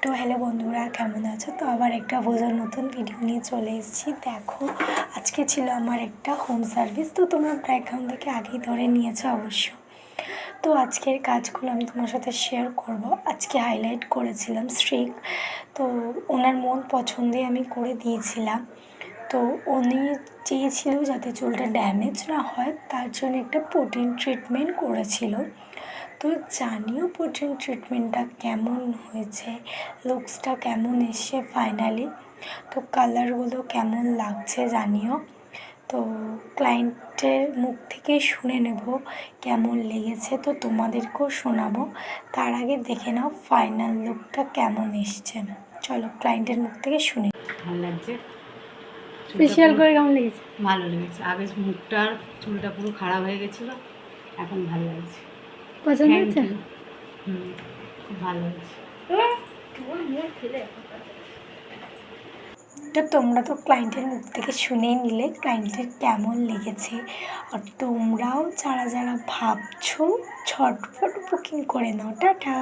তো হ্যালো বন্ধুরা, কেমন আছো? তো আবার একটা বোঝার নতুন ভিডিও নিয়ে চলে এসেছি। দেখো, আজকে ছিল আমার একটা হোম সার্ভিস। তো তোমরা ব্যাকগ্রাউন্ড থেকে আগেই ধরে নিয়েছো অবশ্য। তো আজকের কাজগুলো আমি তোমার সাথে শেয়ার করব। আজকে হাইলাইট করেছিলাম স্ট্রিক। তো ওনার মন পছন্দে আমি করে দিয়েছিলাম। তো উনি চেয়েছিল যাতে চুলটা ড্যামেজ না হয়, তার জন্য একটা প্রোটিন ট্রিটমেন্ট করেছিল। তো জানিও প্রোটিন ট্রিটমেন্টটা কেমন হয়েছে, লুকসটা কেমন এসছে ফাইনালি। তো কালারগুলো কেমন লাগছে জানিও। তো ক্লায়েন্টের মুখ থেকে শুনে নেব কেমন লেগেছে, তো তোমাদেরকেও শোনাবো। তার আগে দেখে নাও ফাইনাল লুকটা কেমন এসছে। চলো ক্লায়েন্টের মুখ থেকে শুনে। ভালো লাগছে, ফেশিয়াল করে কেমন লেগেছে? ভালো লেগেছে। আগে মুখটার চুলটা পুরো খারাপ হয়ে গেছিলো, এখন ভালো লাগছে। পছন্দ থ্যাংক হয়েছে? ইউ। খুব ভালো হয়েছে। তো তোমরা তো ক্লায়েন্টের মুখ থেকে শুনেই নিলে ক্লায়েন্টের কেমন লেগেছে। আর তোমরাও যারা যারা ভাবছো ঝটপট বুকিং করে নাও। টাটা।